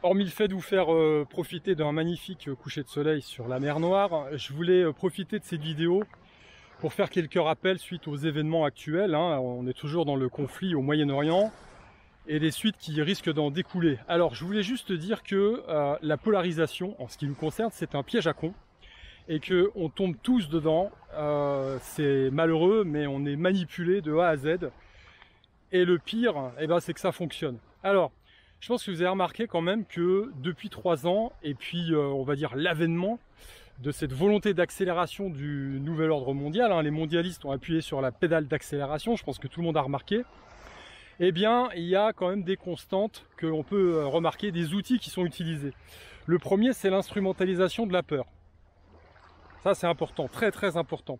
Hormis le fait de vous faire profiter d'un magnifique coucher de soleil sur la mer Noire, je voulais profiter de cette vidéo pour faire quelques rappels suite aux événements actuels. On est toujours dans le conflit au Moyen-Orient et les suites qui risquent d'en découler. Alors je voulais juste dire que la polarisation, en ce qui nous concerne, c'est un piège à con et qu'on tombe tous dedans. C'est malheureux, mais on est manipulé de A à Z. Et le pire, c'est que ça fonctionne. Alors, je pense que vous avez remarqué quand même que depuis 3 ans, et puis on va dire l'avènement de cette volonté d'accélération du nouvel ordre mondial, les mondialistes ont appuyé sur la pédale d'accélération, je pense que tout le monde a remarqué, il y a quand même des constantes qu'on peut remarquer, des outils qui sont utilisés. Le premier, c'est l'instrumentalisation de la peur. Ça, c'est important, très très important.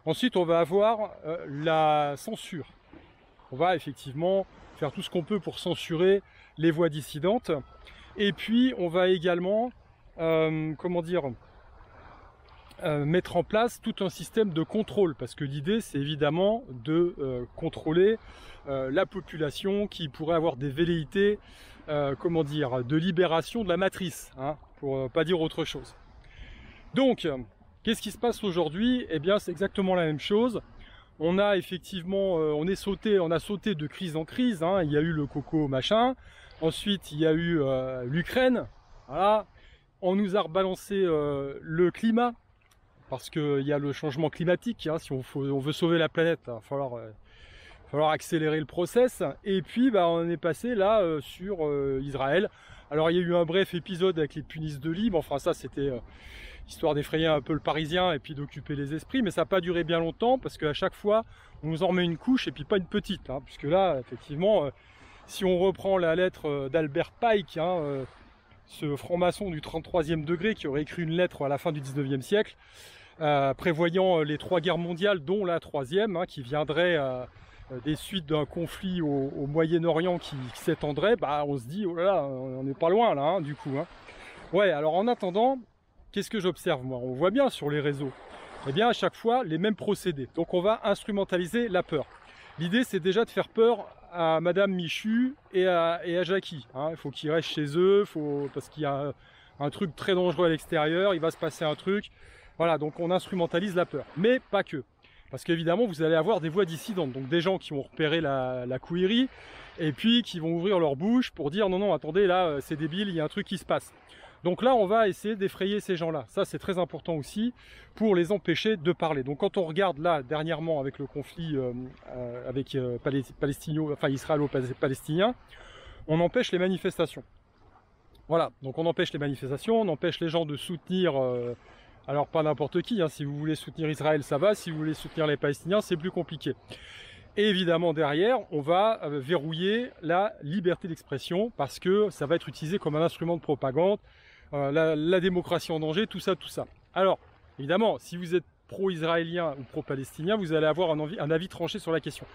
Ensuite, on va avoir la censure. On va effectivement faire tout ce qu'on peut pour censurer les voix dissidentes. Et puis, on va également, mettre en place tout un système de contrôle. Parce que l'idée, c'est évidemment de contrôler la population qui pourrait avoir des velléités, de libération de la matrice, pour pas dire autre chose. Donc, qu'est-ce qui se passe aujourd'hui? C'est exactement la même chose. On a effectivement, on a sauté de crise en crise. Il y a eu le coco machin. Ensuite, il y a eu l'Ukraine. Voilà. On nous a rebalancé le climat parce qu'il y a le changement climatique. Si on veut sauver la planète, il va falloir accélérer le process. Et puis, on est passé là sur Israël. Alors, il y a eu un bref épisode avec les punaises de lit. Enfin, ça, c'était histoire d'effrayer un peu le Parisien et puis d'occuper les esprits, mais ça n'a pas duré bien longtemps parce qu'à chaque fois on nous en remet une couche et puis pas une petite, puisque là effectivement si on reprend la lettre d'Albert Pike, ce franc-maçon du 33e degré qui aurait écrit une lettre à la fin du 19e siècle prévoyant les 3 guerres mondiales dont la 3e qui viendrait des suites d'un conflit au Moyen-Orient qui s'étendrait, on se dit oh là là, on n'est pas loin là du coup. Ouais, alors en attendant, qu'est-ce que j'observe moi? On voit bien sur les réseaux, à chaque fois les mêmes procédés. Donc on va instrumentaliser la peur. L'idée c'est déjà de faire peur à Madame Michu et à Jackie. Il faut qu'ils restent chez eux, parce qu'il y a un truc très dangereux à l'extérieur, il va se passer un truc. Voilà, donc on instrumentalise la peur. Mais pas que. Parce qu'évidemment vous allez avoir des voix dissidentes, donc des gens qui vont repérer la couillerie, et puis qui vont ouvrir leur bouche pour dire non, attendez, là c'est débile, il y a un truc qui se passe. Donc là, on va essayer d'effrayer ces gens-là. Ça, c'est très important aussi pour les empêcher de parler. Donc quand on regarde là, dernièrement, avec le conflit israélo-palestinien, on empêche les manifestations. Voilà, donc on empêche les manifestations, on empêche les gens de soutenir, alors pas n'importe qui, si vous voulez soutenir Israël, ça va, si vous voulez soutenir les Palestiniens, c'est plus compliqué. Et évidemment, derrière, on va verrouiller la liberté d'expression parce que ça va être utilisé comme un instrument de propagande. La démocratie en danger, tout ça. Alors, évidemment, si vous êtes pro-israélien ou pro-palestinien, vous allez avoir un avis tranché sur la question.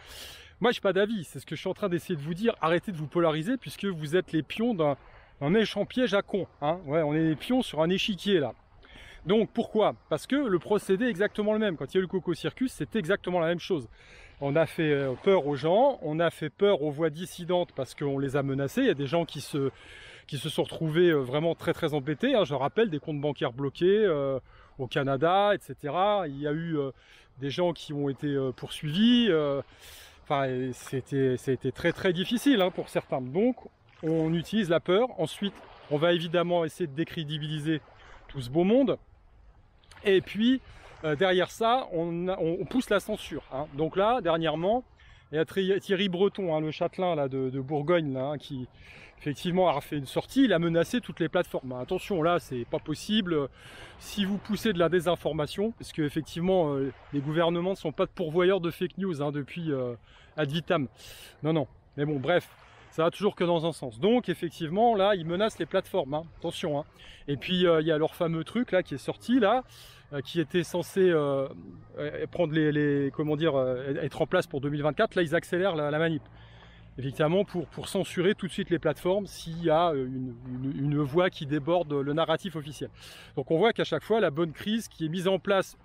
Moi, je n'ai pas d'avis, c'est ce que je suis en train d'essayer de vous dire. Arrêtez de vous polariser puisque vous êtes les pions d'un méchant piège à con. Ouais, on est les pions sur un échiquier là. Donc pourquoi? Parce que le procédé est exactement le même. Quand il y a eu le Coco Circus, c'était exactement la même chose. On a fait peur aux gens, on a fait peur aux voix dissidentes parce qu'on les a menacés. Il y a des gens qui se sont retrouvés vraiment très très embêtés. Je rappelle des comptes bancaires bloqués au Canada, etc. Il y a eu des gens qui ont été poursuivis. Ça a été très très difficile pour certains. Donc on utilise la peur. Ensuite, on va évidemment essayer de décrédibiliser tout ce beau monde. Et puis derrière ça, on pousse la censure. Donc là, dernièrement, il y a Thierry Breton, le châtelain là, de Bourgogne, là, qui effectivement a fait une sortie. Il a menacé toutes les plateformes. Attention, là, c'est pas possible. Si vous poussez de la désinformation, parce que effectivement, les gouvernements ne sont pas de pourvoyeurs de fake news depuis ad vitam. Non. Mais bon, bref. Ça va toujours que dans un sens. Donc effectivement, là, ils menacent les plateformes. Attention. Et puis il y a leur fameux truc là qui est sorti là, qui était censé prendre être en place pour 2024. Là, ils accélèrent la manip. Effectivement, pour censurer tout de suite les plateformes s'il y a une voix qui déborde le narratif officiel. Donc on voit qu'à chaque fois, la bonne crise qui est mise en place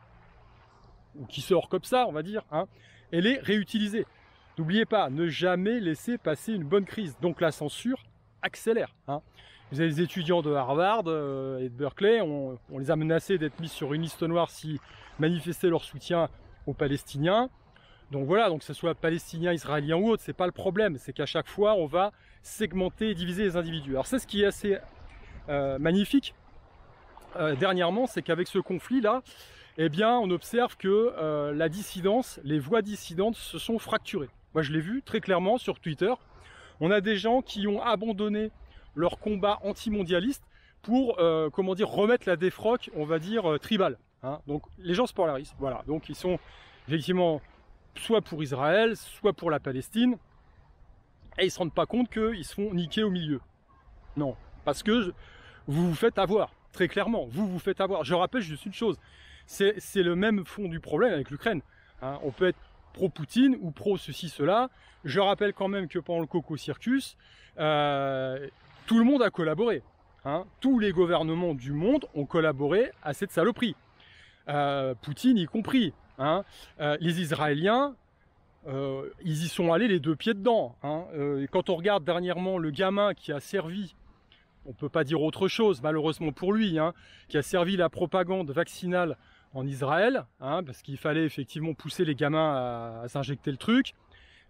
ou qui sort comme ça, on va dire, elle est réutilisée. N'oubliez pas, ne jamais laisser passer une bonne crise. Donc la censure, accélère. Hein. Vous avez des étudiants de Harvard et de Berkeley, on les a menacés d'être mis sur une liste noire s'ils manifestaient leur soutien aux Palestiniens. Donc voilà, donc que ce soit palestinien, israélien ou autre, c'est pas le problème, c'est qu'à chaque fois on va segmenter et diviser les individus. Alors c'est ce qui est assez magnifique dernièrement, c'est qu'avec ce conflit-là, eh bien on observe que la dissidence, les voix dissidentes se sont fracturées. Moi je l'ai vu très clairement sur Twitter, on a des gens qui ont abandonné leur combat anti-mondialiste pour comment dire, remettre la défroque, on va dire, tribale. Hein. Donc les gens se polarisent, voilà, donc ils sont effectivement soit pour Israël, soit pour la Palestine, et ils ne se rendent pas compte qu'ils se font niquer au milieu. Non, parce que vous vous faites avoir, très clairement, vous vous faites avoir. Je rappelle juste une chose, c'est le même fond du problème avec l'Ukraine. Hein. On peut être pro-Poutine ou pro-ceci, cela. Je rappelle quand même que pendant le Coco Circus, tout le monde a collaboré. Hein. Tous les gouvernements du monde ont collaboré à cette saloperie. Poutine y compris. Hein. Les Israéliens, ils y sont allés les deux pieds dedans. Hein. Quand on regarde dernièrement le gamin qui a servi, on ne peut pas dire autre chose malheureusement pour lui, hein, qui a servi la propagande vaccinale en Israël, hein, parce qu'il fallait effectivement pousser les gamins à s'injecter le truc,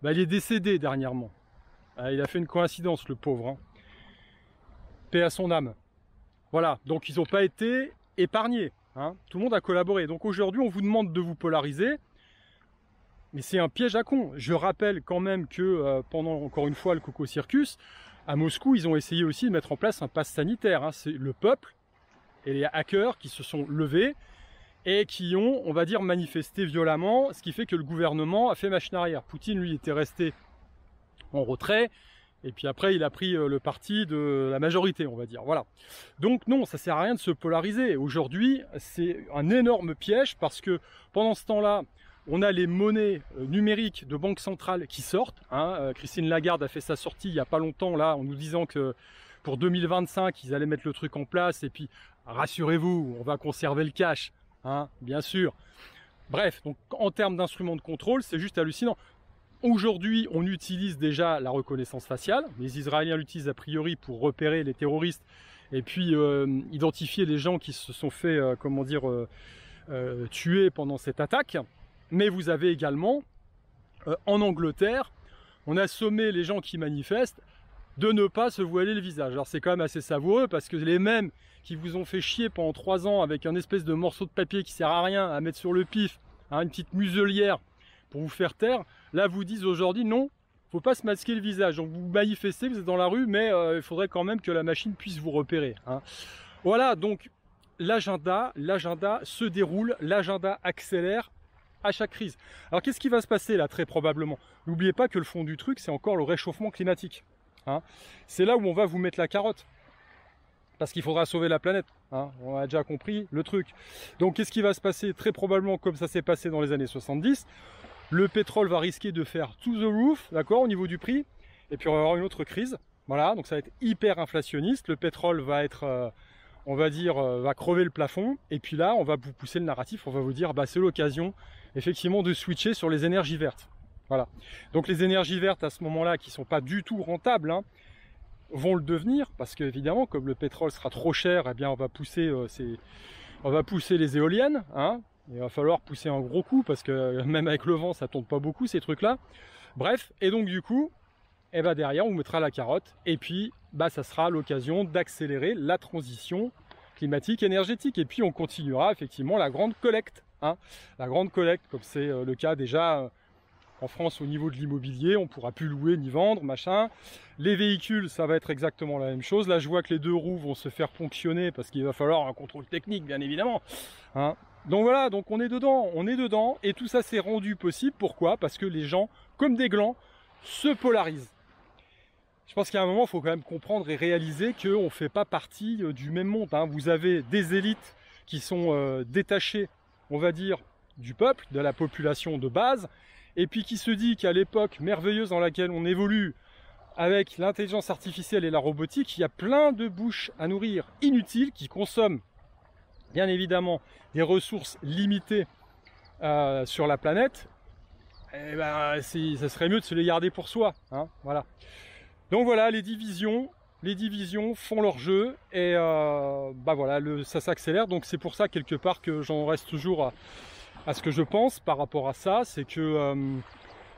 bah, il est décédé dernièrement. Il a fait une coïncidence le pauvre. Hein. Paix à son âme. Voilà, donc ils n'ont pas été épargnés. Hein. Tout le monde a collaboré. Donc aujourd'hui, on vous demande de vous polariser. Mais c'est un piège à con. Je rappelle quand même que pendant, encore une fois, le Coco Circus, à Moscou, ils ont essayé aussi de mettre en place un pass sanitaire. Hein. C'est le peuple et les hackers qui se sont levés et qui ont, on va dire, manifesté violemment, ce qui fait que le gouvernement a fait machine arrière. Poutine, lui, était resté en retrait. Et puis après, il a pris le parti de la majorité, on va dire. Voilà. Donc non, ça sert à rien de se polariser. Aujourd'hui, c'est un énorme piège parce que pendant ce temps-là, on a les monnaies numériques de banque centrale qui sortent. Hein. Christine Lagarde a fait sa sortie il n'y a pas longtemps, là, en nous disant que pour 2025, ils allaient mettre le truc en place. Et puis, rassurez-vous, on va conserver le cash, hein, bien sûr. Bref, donc en termes d'instruments de contrôle, c'est juste hallucinant. Aujourd'hui, on utilise déjà la reconnaissance faciale. Les Israéliens l'utilisent a priori pour repérer les terroristes et puis identifier les gens qui se sont fait, comment dire, tuer pendant cette attaque. Mais vous avez également, en Angleterre, on a sommé les gens qui manifestent de ne pas se voiler le visage. Alors c'est quand même assez savoureux parce que les mêmes qui vous ont fait chier pendant 3 ans avec un espèce de morceau de papier qui sert à rien à mettre sur le pif, hein, une petite muselière pour vous faire taire, là vous disent aujourd'hui non, faut pas se masquer le visage. Donc vous manifestez, vous êtes dans la rue, mais il faudrait quand même que la machine puisse vous repérer. Hein. Voilà, donc l'agenda se déroule, l'agenda accélère à chaque crise. Alors qu'est-ce qui va se passer là très probablement? N'oubliez pas que le fond du truc, c'est encore le réchauffement climatique. Hein. C'est là où on va vous mettre la carotte. Parce qu'il faudra sauver la planète. Hein. On a déjà compris le truc. Donc qu'est-ce qui va se passer? Très probablement comme ça s'est passé dans les années 70. Le pétrole va risquer de faire to the roof, d'accord, au niveau du prix. Et puis on va avoir une autre crise. Voilà, donc ça va être hyper inflationniste. Le pétrole va être, on va dire, va crever le plafond. Et puis là, on va vous pousser le narratif. On va vous dire, bah c'est l'occasion, effectivement, de switcher sur les énergies vertes. Voilà. Donc les énergies vertes à ce moment-là, qui sont pas du tout rentables, hein, vont le devenir, parce qu'évidemment, comme le pétrole sera trop cher, eh bien on va pousser les éoliennes, hein. Il va falloir pousser un gros coup, parce que même avec le vent, ça tourne pas beaucoup, ces trucs-là. Bref, et donc du coup, eh ben derrière, on mettra la carotte, et puis bah, ça sera l'occasion d'accélérer la transition climatique, énergétique, et puis on continuera effectivement la grande collecte. Hein. La grande collecte, comme c'est le cas déjà en France au niveau de l'immobilier, on ne pourra plus louer ni vendre, machin. Les véhicules, ça va être exactement la même chose. Là, je vois que les 2 roues vont se faire ponctionner parce qu'il va falloir un contrôle technique, bien évidemment. Hein. Donc voilà, donc on est dedans, et tout ça s'est rendu possible. Pourquoi? Parce que les gens, comme des glands, se polarisent. Je pense qu'à un moment, il faut quand même comprendre et réaliser qu'on ne fait pas partie du même monde. Hein. Vous avez des élites qui sont détachées, on va dire, du peuple, de la population de base, et puis qui se dit qu'à l'époque merveilleuse dans laquelle on évolue, avec l'intelligence artificielle et la robotique, il y a plein de bouches à nourrir inutiles qui consomment, bien évidemment, des ressources limitées sur la planète. Et ben, ça serait mieux de se les garder pour soi. Hein, voilà. Donc voilà, les divisions, les divisions font leur jeu et bah voilà, ça s'accélère. Donc c'est pour ça quelque part que j'en reste toujours à ce que je pense par rapport à ça, c'est que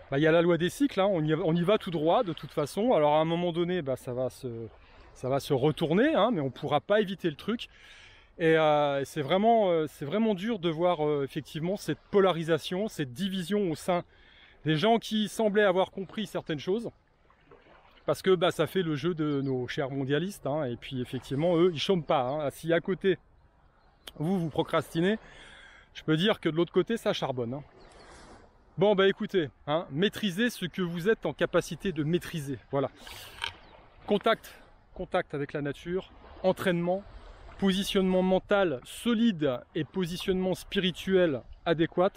bah, y a la loi des cycles, hein, on y va tout droit de toute façon. Alors à un moment donné, bah, ça va se retourner, hein, mais on ne pourra pas éviter le truc. Et c'est vraiment dur de voir effectivement cette polarisation, cette division au sein des gens qui semblaient avoir compris certaines choses. Parce que bah, ça fait le jeu de nos chers mondialistes, hein, et puis effectivement, eux, ils chôment pas. Hein. Si à côté, vous procrastinez, je peux dire que de l'autre côté, ça charbonne. Hein. Bon, bah écoutez, hein, maîtrisez ce que vous êtes en capacité de maîtriser. Voilà. Contact avec la nature, entraînement, positionnement mental solide et positionnement spirituel adéquat.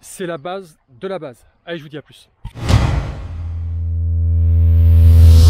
C'est la base de la base. Allez, je vous dis à plus.